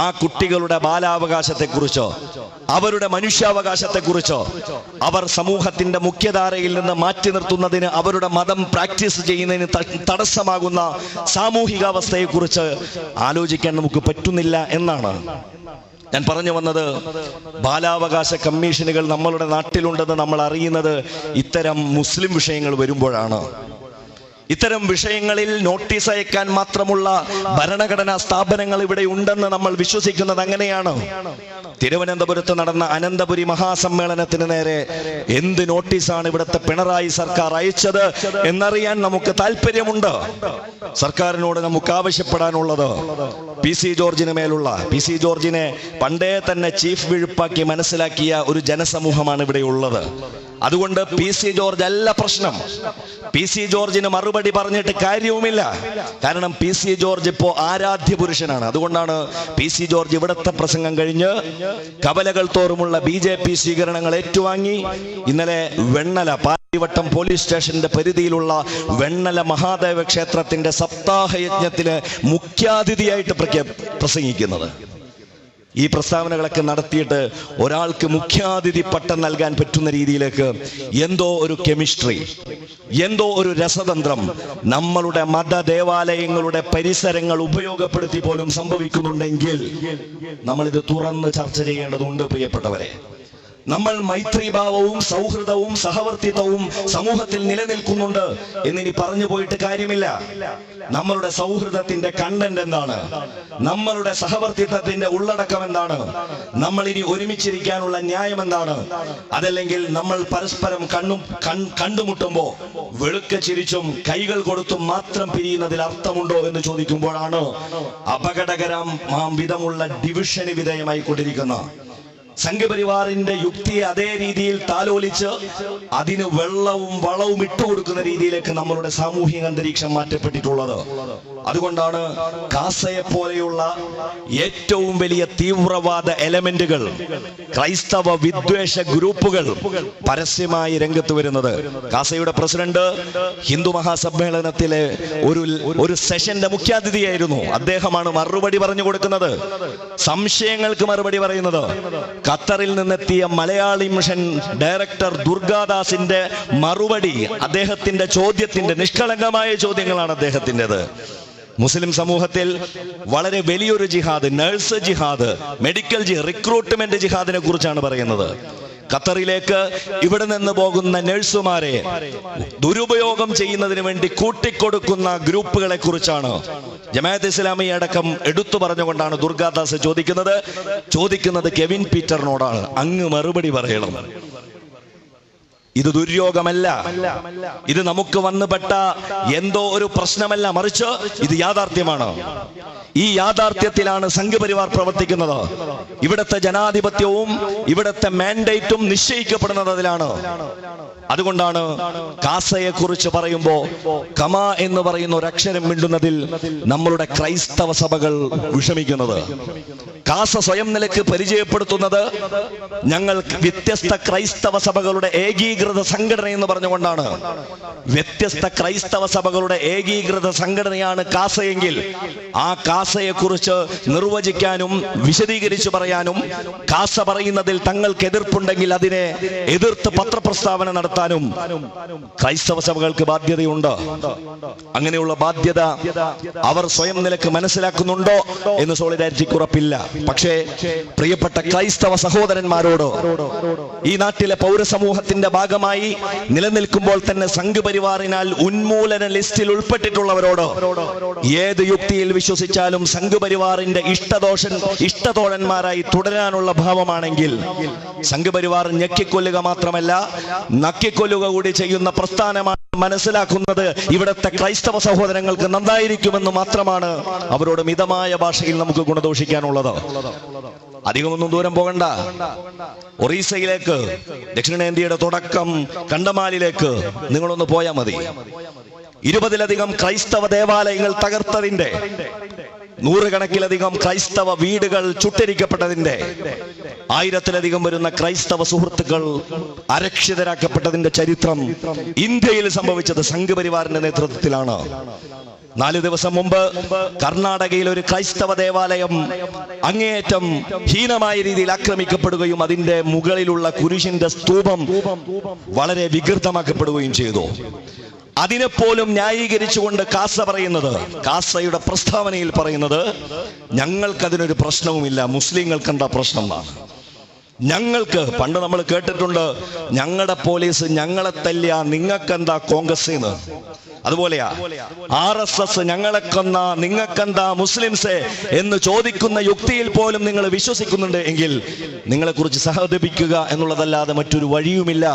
ആ കുട്ടികളുടെ ബാലാവകാശത്തെക്കുറിച്ചോ അവരുടെ മനുഷ്യാവകാശത്തെക്കുറിച്ചോ അവർ സമൂഹത്തിന്റെ മുഖ്യധാരയിൽ നിന്ന് മാറ്റി നിർത്തുന്നതിന്, അവരുടെ മതം പ്രാക്ടീസ് ചെയ്യുന്നതിന് തടസ്സമാകുന്ന സാമൂഹികാവസ്ഥയെക്കുറിച്ച് ആലോചിക്കാൻ നമുക്ക് പറ്റുന്നില്ല എന്നാണ് ഞാൻ പറഞ്ഞു വന്നത്. ബാലാവകാശ കമ്മീഷനുകൾ നമ്മളുടെ നാട്ടിലുണ്ടെന്ന് നമ്മൾ അറിയുന്നത് ഇത്തരം മുസ്ലിം വിഷയങ്ങൾ വരുമ്പോഴാണ്. ഇത്തരം വിഷയങ്ങളിൽ നോട്ടീസ് അയക്കാൻ മാത്രമുള്ള ഭരണഘടനാ സ്ഥാപനങ്ങൾ ഇവിടെ ഉണ്ടെന്ന് നമ്മൾ വിശ്വസിക്കുന്നത് അങ്ങനെയാണ്. തിരുവനന്തപുരത്ത് നടന്ന അനന്തപുരി മഹാസമ്മേളനത്തിന് നേരെ എന്ത് നോട്ടീസാണ് ഇവിടുത്തെ പിണറായി സർക്കാർ അയച്ചത് എന്നറിയാൻ നമുക്ക് താല്പര്യമുണ്ട്. സർക്കാരിനോട് നമുക്ക് ആവശ്യപ്പെടാനുള്ളത് PC ജോർജിനെ പണ്ടേ തന്നെ ചീഫ് വിഴുപ്പാക്കി മനസ്സിലാക്കിയ ഒരു ജനസമൂഹമാണ് ഇവിടെ ഉള്ളത്. അതുകൊണ്ട് പി സി ജോർജ് അല്ല പ്രശ്നം. പി സി ജോർജിന് മറുപടി പറഞ്ഞിട്ട് കാര്യവുമില്ല. കാരണം പി സി ജോർജ് ഇപ്പോ ആരാധ്യ പുരുഷനാണ്. അതുകൊണ്ടാണ് പി സി ജോർജ് ഇവിടുത്തെ പ്രസംഗം കഴിഞ്ഞ് കവലകൾ തോറുമുള്ള BJP സ്വീകരണങ്ങൾ ഏറ്റുവാങ്ങി ഇന്നലെ വെണ്ണല പാലിവട്ടം പോലീസ് സ്റ്റേഷന്റെ പരിധിയിലുള്ള വെണ്ണല മഹാദേവ ക്ഷേത്രത്തിന്റെ സപ്താഹ യജ്ഞത്തിന് മുഖ്യാതിഥിയായിട്ട് പ്രസംഗിക്കുന്നത്. ഈ പ്രസ്താവനകളൊക്കെ നടത്തിയിട്ട് ഒരാൾക്ക് മുഖ്യാതിഥി പട്ടം നൽകാൻ പറ്റുന്ന രീതിയിലേക്ക് എന്തോ ഒരു കെമിസ്ട്രി, എന്തോ ഒരു രസതന്ത്രം നമ്മളുടെ മതദേവാലയങ്ങളുടെ പരിസരങ്ങൾ ഉപയോഗപ്പെടുത്തി പോലും സംഭവിക്കുന്നുണ്ടെങ്കിൽ നമ്മളിത് തുറന്ന് ചർച്ച ചെയ്യേണ്ടതുണ്ട് പ്രിയപ്പെട്ടവരെ. നമ്മൾ മൈത്രീഭാവവും സൗഹൃദവും സഹവർത്തിത്വവും സമൂഹത്തിൽ നിലനിൽക്കുന്നുണ്ട് എന്നിനി പറഞ്ഞു പോയിട്ട് കാര്യമില്ല. നമ്മളുടെ സൗഹൃദത്തിന്റെ കണ്ടന്റ് എന്താണ്? നമ്മളുടെ സഹവർത്തിത്വത്തിന്റെ ഉള്ളടക്കം എന്താണ്? നമ്മൾ ഇനി ഒരുമിച്ചിരിക്കാനുള്ള ന്യായം എന്താണ്? അതല്ലെങ്കിൽ നമ്മൾ പരസ്പരം കണ്ടുമുട്ടുമ്പോ വെളുക്ക ചിരിച്ചും കൈകൾ കൊടുത്തും മാത്രം പിരിയുന്നതിൽ അർത്ഥമുണ്ടോ എന്ന് ചോദിക്കുമ്പോഴാണ് അപകടകരമാം വിധമുള്ള ഡിവിഷന് വിധേയമായി കൊണ്ടിരിക്കുന്ന സംഘപരിവാറിന്റെ യുക്തിയെ അതേ രീതിയിൽ താലോലിച്ച് അതിന് വെള്ളവും വളവും ഇട്ടുകൊടുക്കുന്ന രീതിയിലേക്ക് നമ്മളുടെ സാമൂഹിക അന്തരീക്ഷം മാറ്റപ്പെട്ടിട്ടുള്ളത്. അതുകൊണ്ടാണ് കാസയെ പോലെയുള്ള ഏറ്റവും വലിയ തീവ്രവാദ എലമെന്റുകൾ, ക്രൈസ്തവ വിദ്വേഷ ഗ്രൂപ്പുകൾ പരസ്യമായി രംഗത്ത് വരുന്നത്. കാസയുടെ പ്രസിഡന്റ് ഹിന്ദു മഹാസമ്മേളനത്തിലെ ഒരു സെഷന്റെ മുഖ്യാതിഥിയായിരുന്നു. അദ്ദേഹമാണ് മറുപടി പറഞ്ഞു കൊടുക്കുന്നത്, സംശയങ്ങൾക്ക് മറുപടി പറയുന്നത്. ഖത്തറിൽ നിന്നെത്തിയ മലയാളി മിഷൻ ഡയറക്ടർ ദുർഗാദാസിന്റെ മറുപടി, അദ്ദേഹത്തിന്റെ ചോദ്യത്തിന്റെ നിഷ്കളങ്കമായ ചോദ്യങ്ങളാണ് അദ്ദേഹത്തിൻ്റെത്. മുസ്ലിം സമൂഹത്തിൽ വളരെ വലിയൊരു ജിഹാദ്, നഴ്സ് ജിഹാദ്, മെഡിക്കൽ റിക്രൂട്ട്മെന്റ് ജിഹാദിനെ കുറിച്ചാണ് പറയുന്നത്. ഖത്തറിലേക്ക് ഇവിടെ നിന്ന് പോകുന്ന നഴ്സുമാരെ ദുരുപയോഗം ചെയ്യുന്നതിന് വേണ്ടി കൂട്ടിക്കൊടുക്കുന്ന ഗ്രൂപ്പുകളെ കുറിച്ചാണ് ജമാഅത്ത് ഇസ്ലാമി അടക്കം എടുത്തു പറഞ്ഞുകൊണ്ടാണ് ദുർഗാദാസ് ചോദിക്കുന്നത് കെവിൻ പീറ്ററിനോടാണ്. അങ്ങ് മറുപടി പറയണം. ഇത് ദുര്യോഗമല്ല, ഇത് നമുക്ക് വന്നുപെട്ട എന്തോ ഒരു പ്രശ്നമല്ല, മറിച്ച് ഇത് യാഥാർത്ഥ്യമാണ്. ഈ യാഥാർത്ഥ്യത്തിലാണ് സംഘപരിവാർ പ്രവർത്തിക്കുന്നത്. ഇവിടുത്തെ ജനാധിപത്യവും ഇവിടുത്തെ മാൻഡേറ്റും നിശ്ചയിക്കപ്പെടുന്നത് അതിലാണ്. അതുകൊണ്ടാണ് കാസയെ കുറിച്ച് പറയുമ്പോ കമ എന്ന് പറയുന്ന ഒരു അക്ഷരം മിണ്ടുന്നതിൽ നമ്മളുടെ ക്രൈസ്തവ സഭകൾ വിഷമിക്കുന്നത്. കാസ സ്വയം നിലക്ക് പരിചയപ്പെടുത്തുന്നത് ഞങ്ങൾ വ്യത്യസ്ത ക്രൈസ്തവ സഭകളുടെ ഏകീകൃത സംഘടന എന്ന് പറഞ്ഞുകൊണ്ടാണ്. വ്യത്യസ്ത ക്രൈസ്തവ സഭകളുടെ ഏകീകൃത സംഘടനയാണ് കാസയെങ്കിൽ ആ കാസയെ കുറിച്ച് നിർവചിക്കാനും വിശദീകരിച്ചു പറയാനും, കാസ പറയുന്നതിൽ തങ്ങൾക്ക് എതിർപ്പുണ്ടെങ്കിൽ അതിനെ എതിർത്ത് പത്രപ്രസ്താവന നടത്താനും ക്രൈസ്തവ സഭകൾക്ക് ബാധ്യതയുണ്ട്. അങ്ങനെയുള്ള ബാധ്യത അവർ സ്വയം നിലക്ക് മനസ്സിലാക്കുന്നുണ്ടോ എന്ന് സോളിഡാരിറ്റിക്ക് ഉറപ്പില്ല. പക്ഷേ പ്രിയപ്പെട്ട ക്രൈസ്തവ സഹോദരന്മാരോട്, ഈ നാട്ടിലെ പൗരസമൂഹത്തിന്റെ ഭാഗമായി നിലനിൽക്കുമ്പോൾ തന്നെ സംഘപരിവാറിനാൽ ഉന്മൂലന ലിസ്റ്റിൽ ഉൾപ്പെട്ടിട്ടുള്ളവരോട് ഏത് യുക്തിയിൽ വിശ്വസിച്ചാലും സംഘപരിവാറിന്റെ ഇഷ്ടതോഴന്മാരായി തുടരാനുള്ള ഭാവമാണെങ്കിൽ സംഘപരിവാർ ഞെക്കിക്കൊല്ലുക മാത്രമല്ല നക്കിക്കൊല്ലുക കൂടി ചെയ്യുന്ന പ്രസ്ഥാനമാണ് മനസ്സിലാക്കുന്നത് ഇവിടുത്തെ ക്രൈസ്തവ സഹോദരങ്ങൾക്ക് നന്നായിരിക്കുമെന്ന് മാത്രമാണ് അവരോട് മിതമായ ഭാഷയിൽ നമുക്ക് ഗുണദോഷിക്കാനുള്ളത്. അധികമൊന്നും ദൂരം പോകണ്ട. ഒറീസയിലേക്ക്, ദക്ഷിണേന്ത്യയുടെ തുടക്കം കണ്ടമാലിലേക്ക് നിങ്ങളൊന്ന് പോയാൽ മതി. 20-ലധികം ക്രൈസ്തവ ദേവാലയങ്ങൾ തകർത്തതിന്റെ, നൂറുകണക്കിലധികം ക്രൈസ്തവ വീടുകൾ ചുട്ടരിക്കപ്പെട്ടതിന്റെ, 1000-ലധികം വരുന്ന ക്രൈസ്തവ സുഹൃത്തുക്കൾ അരക്ഷിതരാക്കപ്പെട്ടതിന്റെ ചരിത്രം ഇന്ത്യയിൽ സംഭവിച്ചത് സംഘപരിവാറിന്റെ നേതൃത്വത്തിലാണ്. 4 ദിവസം മുമ്പ് കർണാടകയിൽ ഒരു ക്രൈസ്തവ ദേവാലയം അങ്ങേയറ്റം ഹീനമായ രീതിയിൽ ആക്രമിക്കപ്പെടുകയും അതിന്റെ മുകളിലുള്ള കുരിശിന്റെ സ്തൂപം വളരെ വികൃതമാക്കപ്പെടുകയും ചെയ്തു. അതിനെപ്പോലും ന്യായീകരിച്ചുകൊണ്ട് കാസ പറയുന്നത്, കാസയുടെ പ്രസ്താവനയിൽ പറയുന്നത്, ഞങ്ങൾക്കതിനൊരു പ്രശ്നവുമില്ല, മുസ്ലിങ്ങൾക്ക് എന്താ പ്രശ്നം എന്നാണ്. ഞങ്ങൾക്ക് പണ്ട് നമ്മൾ കേട്ടിട്ടുണ്ട്, ഞങ്ങളുടെ പോലീസ് ഞങ്ങളെ തല്ലിയ നിങ്ങൾക്കെന്താ കോൺഗ്രസ്, അതുപോലെയാ RSS ഞങ്ങളെ കൊന്ന നിങ്ങൾക്കെന്താ മുസ്ലിംസെ എന്ന് ചോദിക്കുന്ന യുക്തിയിൽ പോലും നിങ്ങൾ വിശ്വസിക്കുന്നുണ്ട് എങ്കിൽ നിങ്ങളെ കുറിച്ച് സഹതപിക്കുക എന്നുള്ളതല്ലാതെ മറ്റൊരു വഴിയുമില്ല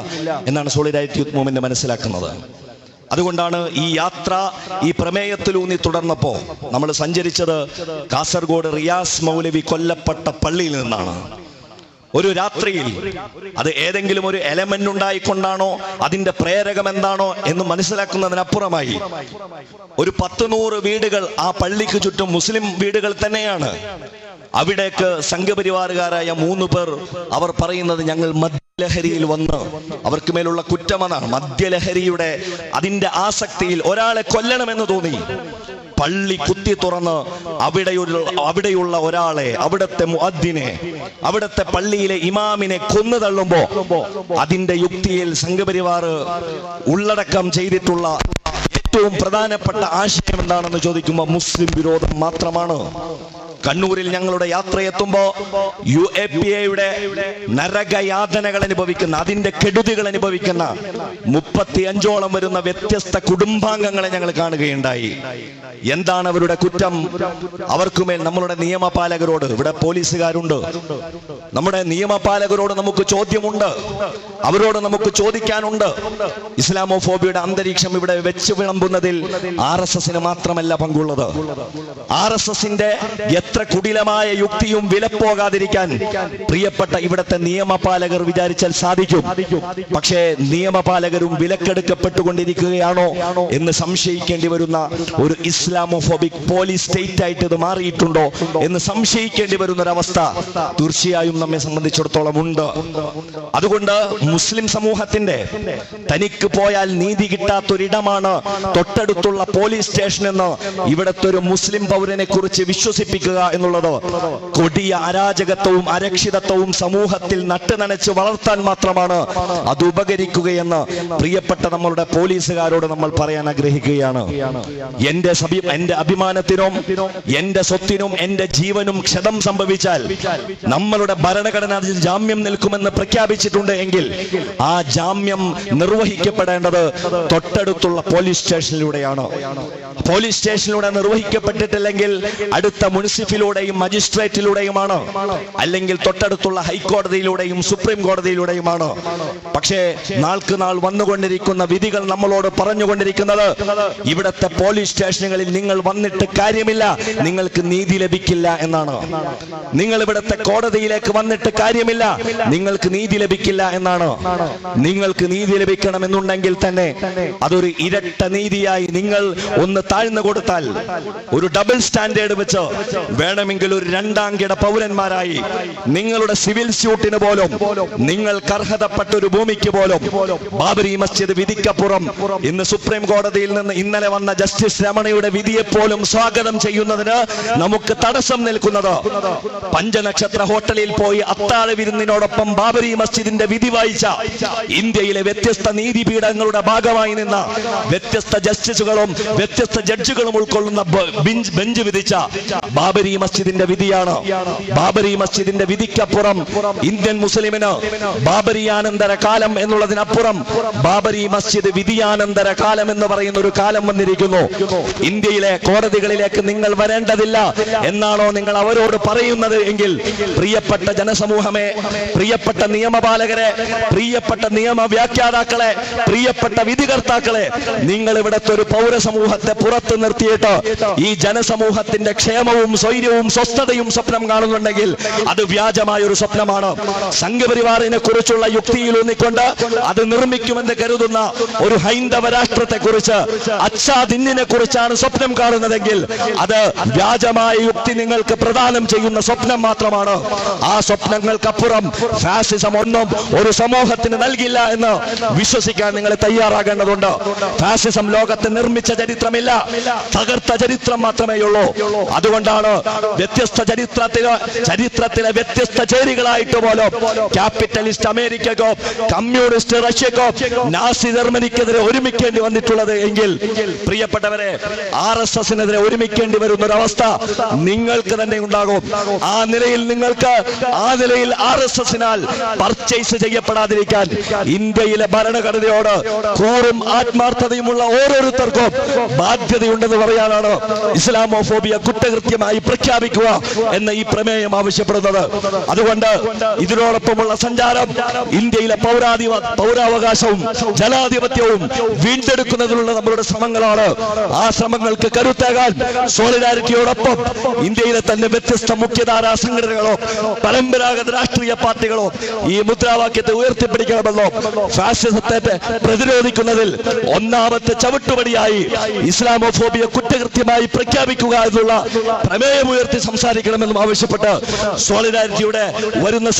എന്നാണ് സോളിഡാരിറ്റി യൂത്ത് മൂവ്മെന്റ് മനസ്സിലാക്കുന്നത്. അതുകൊണ്ടാണ് ഈ യാത്ര ഈ പ്രമേയത്തിലൂന്നി തുടർന്നപ്പോ നമ്മൾ സഞ്ചരിച്ചത് കാസർഗോഡ് റിയാസ് മൗലവി കൊല്ലപ്പെട്ട പള്ളിയിൽ നിന്നാണ്. ഒരു രാത്രിയിൽ അത് ഏതെങ്കിലും ഒരു എലമെന്റ് ഉണ്ടായിക്കൊണ്ടാണോ അതിന്റെ പ്രേരകം എന്താണോ എന്ന് മനസ്സിലാക്കുന്നതിനപ്പുറമായി ഒരു 100-100 വീടുകൾ ആ പള്ളിക്ക് ചുറ്റും മുസ്ലിം വീടുകൾ തന്നെയാണ്. അവിടേക്ക് സംഘപരിവാറുകാരായ 3 പേർ അവർ പറയുന്നത് ഞങ്ങൾ മദ്യലഹരിയിൽ വന്ന്, അവർക്ക് മേലുള്ള കുറ്റമെന്നാണ്, മദ്യലഹരിയുടെ അതിന്റെ ആസക്തിയിൽ ഒരാളെ കൊല്ലണമെന്ന് തോന്നി പള്ളി കുത്തി തുറന്ന് അവിടെയുള്ള ഒരാളെ, അവിടത്തെ മുഅദ്ദിനെ, അവിടത്തെ പള്ളിയിലെ ഇമാമിനെ കൊന്നു തള്ളുമ്പോ അതിന്റെ യുക്തിയിൽ സംഘപരിവാർ ഉള്ളടക്കം ചെയ്തിട്ടുള്ള ഏറ്റവും പ്രധാനപ്പെട്ട ആശയം എന്താണെന്ന് ചോദിക്കുമ്പോൾ മുസ്ലിം വിരോധം മാത്രമാണ്. കണ്ണൂരിൽ ഞങ്ങളുടെ യാത്രയെത്തുമ്പോ UAPAയുടെ നരകയാതനകൾ അനുഭവിക്കുന്ന, അതിന്റെ കെടുതികൾ അനുഭവിക്കുന്ന 35ഓളം വരുന്ന വ്യത്യസ്ത കുടുംബാംഗങ്ങളെ ഞങ്ങൾ കാണുകയുണ്ടായി. എന്താണ് അവരുടെ കുറ്റം? അവർക്കുമേൽ നമ്മളുടെ നിയമപാലകരോട്, ഇവിടെ പോലീസുകാരുണ്ട്, നമ്മുടെ നിയമപാലകരോട് നമുക്ക് ചോദ്യമുണ്ട്, അവരോട് നമുക്ക് ചോദിക്കാനുണ്ട്. ഇസ്ലാമോഫോബിയുടെ അന്തരീക്ഷം ഇവിടെ വെച്ച് വിളമ്പുന്നതിൽ RSSന് മാത്രമല്ല പങ്കുള്ളത്. RSSന്റെ എത്ര കുടിലമായ യുക്തിയും വിലപ്പോകാതിരിക്കാൻ പ്രിയപ്പെട്ട ഇവിടത്തെ നിയമപാലകർ വിചാരിച്ചാൽ സാധിക്കും. പക്ഷേ നിയമപാലകരും വിലക്കെടുക്കപ്പെട്ടുകൊണ്ടിരിക്കുകയാണോ എന്ന് സംശയിക്കേണ്ടി വരുന്ന ഒരു ഇസ്ലാമോഫോബിക് പോലീസ് സ്റ്റേറ്റ് ആയിട്ട് ഇത് മാറിയിട്ടുണ്ടോ എന്ന് സംശയിക്കേണ്ടി വരുന്ന ഒരവസ്ഥ തീർച്ചയായും നമ്മെ സംബന്ധിച്ചിടത്തോളം ഉണ്ട്. അതുകൊണ്ട് മുസ്ലിം സമൂഹത്തിന്റെ തനിക്ക് പോയാൽ നീതി കിട്ടാത്തൊരിടമാണ് തൊട്ടടുത്തുള്ള പോലീസ് സ്റ്റേഷൻ എന്ന് ഇവിടത്തെ ഒരു മുസ്ലിം പൗരനെ കുറിച്ച് വിശ്വസിപ്പിക്കുക എന്നുള്ളത് കൊടിയ അരാജകത്വവും അരക്ഷിതത്വവും സമൂഹത്തിൽ നട്ടുനനച്ച് വളർത്താൻ മാത്രമാണ് അത് ഉപകരിക്കുകയെന്ന് പ്രിയപ്പെട്ട നമ്മളുടെ പോലീസുകാരോട് നമ്മൾ പറയാൻ ആഗ്രഹിക്കുകയാണ്. എന്റെ അഭിമാനത്തിനും എന്റെ സ്വത്തിനും എന്റെ ജീവനും ക്ഷതം സംഭവിച്ചാൽ നമ്മളുടെ ഭരണഘടന അതിൽ ജാമ്യം നിൽക്കുമെന്ന് പ്രഖ്യാപിച്ചിട്ടുണ്ട് എങ്കിൽ ആ ജാമ്യം നിർവഹിക്കപ്പെടേണ്ടത് തൊട്ടടുത്തുള്ള പോലീസ് സ്റ്റേഷനിലൂടെയാണ്. പോലീസ് സ്റ്റേഷനിലൂടെ നിർവഹിക്കപ്പെട്ടിട്ടില്ലെങ്കിൽ അടുത്ത മുനിസിപ്പലിലൂടെയും മജിസ്ട്രേറ്റിലൂടെയുമാണ്, അല്ലെങ്കിൽ തൊട്ടടുത്തുള്ള ഹൈക്കോടതിയിലൂടെയും സുപ്രീം കോടതിയിലൂടെയുമാണ്. പക്ഷേ നാൾക്ക് നാൾ വന്നുകൊണ്ടിരിക്കുന്ന വിധികൾ നമ്മളോട് പറഞ്ഞുകൊണ്ടിരിക്കുന്നത് ഇവിടത്തെ പോലീസ് സ്റ്റേഷനുകളിൽ നിങ്ങൾ വന്നിട്ട് കാര്യമില്ല, നിങ്ങൾക്ക് നീതി ലഭിക്കില്ല എന്നാണ്. നിങ്ങൾ ഇവിടത്തെ കോടതിയിലേക്ക് വന്നിട്ട് കാര്യമില്ല, നിങ്ങൾക്ക് നീതി ലഭിക്കില്ല എന്നാണ്. നിങ്ങൾക്ക് നീതി ലഭിക്കണമെന്നുണ്ടെങ്കിൽ തന്നെ അതൊരു ഇരട്ട നീതിയായി നിങ്ങൾ ഒന്ന് താഴ്ന്നു കൊടുത്താൽ, ഒരു ഡബിൾ സ്റ്റാൻഡേർഡ് വെച്ച് വേണമെങ്കിൽ ഒരു 2ാം കിട പൗരന്മാരായി നിങ്ങളുടെ സിവിൽ സ്യൂട്ടിന് പോലും, നിങ്ങൾക്ക് അർഹതപ്പെട്ട ഒരു ഭൂമിക്ക് പോലും ബാബരി മസ്ജിദ് വിധിക്കപ്പുറം ഇന്ന് സുപ്രീം കോടതിയിൽ നിന്ന് ഇന്നലെ വന്ന ജസ്റ്റിസ് രമണയുടെ വിധിയെപ്പോലും സ്വാഗതം ചെയ്യുന്നതിന് നമുക്ക് തടസ്സം നിൽക്കുന്നത് പഞ്ചനക്ഷത്ര ഹോട്ടലിൽ പോയി അത്താഴ വിരുന്നിനോടൊപ്പം ബാബരി മസ്ജിദിന്റെ വിധി വായിച്ച ഇന്ത്യയിലെ വ്യത്യസ്ത നീതിപീഠങ്ങളുടെ ഭാഗമായി നിന്ന വ്യത്യസ്ത ജസ്റ്റിസുകളും വ്യത്യസ്ത ജഡ്ജികളും ഉൾക്കൊള്ളുന്ന ബെഞ്ച് വിധിച്ച ബാബരി മസ്ജിദിന്റെ വിധിയാണ്. ബാബരി മസ്ജിദിന്റെ വിധിക്കപ്പുറം ഇന്ത്യൻ മുസ്ലിമിന് ബാബരിയാനന്തര കാലം എന്നുള്ളതിനപ്പുറം ബാബരി മസ്ജിദ് വിധിയാനന്തര കാലം എന്ന് പറയുന്ന ഒരു കാലം വന്നിരിക്കുന്നു. ഇന്ത്യയിലെ കോടതികളിലേക്ക് നിങ്ങൾ വരേണ്ടതില്ല എന്നാണോ നിങ്ങൾ അവരോട് പറയുന്നത് എങ്കിൽ പ്രിയപ്പെട്ട ജനസമൂഹമേ, പ്രിയപ്പെട്ട നിയമപാലകരെ, പ്രിയപ്പെട്ട നിയമ വ്യാഖ്യാതാക്കളെ, പ്രിയപ്പെട്ട വിധികർത്താക്കളെ, നിങ്ങൾ ഇവിടത്തെ ഒരു പൗരസമൂഹത്തെ പുറത്തു നിർത്തിയിട്ട് ഈ ജനസമൂഹത്തിന്റെ ക്ഷേമവും സ്വൈര്യവും സ്വസ്ഥതയും സ്വപ്നം കാണുന്നുണ്ടെങ്കിൽ അത് വ്യാജമായ ഒരു സ്വപ്നമാണ്. സംഘപരിവാറിനെ കുറിച്ചുള്ള യുക്തിയിലൂന്നിക്കൊണ്ട് അത് നിർമ്മിക്കുമെന്ന് കരുതുന്ന ഒരു ഹൈന്ദവ രാഷ്ട്രത്തെ കുറിച്ച്, അച്ഛാദിന്നിനെ കുറിച്ചാണ് സ്വപ്നം കാണുന്നതെങ്കിൽ അത് വ്യാജമായ യുക്തി നിങ്ങൾക്ക് പ്രദാനം ചെയ്യുന്ന സ്വപ്നം മാത്രമാണ്. ആ സ്വപ്നങ്ങൾക്കപ്പുറം ഫാസിസം ഒന്നും ഒരു സമൂഹത്തിന് നൽകില്ല എന്ന് വിശ്വസിക്കാൻ നിങ്ങൾ തയ്യാറാകേണ്ടതുണ്ട്. ഫാസിസം ലോകത്തെ നിർമ്മിച്ച ചരിത്രമില്ല, തകർത്ത ചരിത്രം മാത്രമേ ഉള്ളൂ. അതുകൊണ്ടാണ് വ്യത്യസ്ത ചരിത്രത്തിലെ വ്യത്യസ്ത ചേരികളായിട്ട് പോലും ക്യാപിറ്റലിസ്റ്റ് അമേരിക്കക്കോ കമ്മ്യൂണിസ്റ്റ് റഷ്യക്കോ നാസി ജർമ്മനിക്കെതിരെ ഒരുമിക്കേണ്ടി വന്നിട്ടുള്ളത് എങ്കിൽ പ്രിയപ്പെട്ടവരെ, RSSനെതിരെ ഒരുമിക്കേണ്ടി വരുന്ന ഒരു അവസ്ഥ നിങ്ങൾക്ക് തന്നെ ഉണ്ടാകും. ആ നിലയിൽ RSSനാൽ പർച്ചേസ് ചെയ്യപ്പെടാതിരിക്കാൻ ഇന്ത്യയിലെ ഭരണഘടനയോട് കൂറും ആത്മാർത്ഥതയുമുള്ള ഓരോരുത്തർക്കും ബാധ്യതയുണ്ടെന്ന് പറയാനാണ് ഇസ്ലാമോഫോബിയ കുറ്റകൃത്യമായി പ്രഖ്യാപിക്കുക എന്ന ഈ പ്രമേയം ആവശ്യപ്പെടുന്നത്. അതുകൊണ്ട് ഇതിനോടൊപ്പമുള്ള സഞ്ചാരം ഇന്ത്യയിലെ പൗരാവകാശവും ജനാധിപത്യവും വീണ്ടെടുക്കുന്നതിനുള്ള നമ്മളുടെ ശ്രമങ്ങളാണ്. ആ ശ്രമങ്ങൾക്ക് കരുത്തേകാൻ സോളിഡാരിറ്റിയോടൊപ്പം ഇന്ത്യയിലെ തന്നെ വ്യത്യസ്ത മുഖ്യധാരാ സംഘടനകളോ പരമ്പരാഗത രാഷ്ട്രീയ പാർട്ടികളോ ഈ മുദ്രാവാക്യത്തെ ഉയർത്തിപ്പിടിക്കണമെന്നോ ഫാസിസത്തെ പ്രതിരോധിക്കുന്നതിൽ ഒന്നാമത്തെ ചവിട്ടുപടിയായി ഇസ്ലാമോഫോബിയ കുറ്റകൃത്യമായി പ്രഖ്യാപിക്കുക എന്നുള്ള പ്രമേയം ഉയർത്തി സംസാരിക്കണമെന്നും ആവശ്യപ്പെട്ട് സോളിഡാരിറ്റിയുടെ വരുന്ന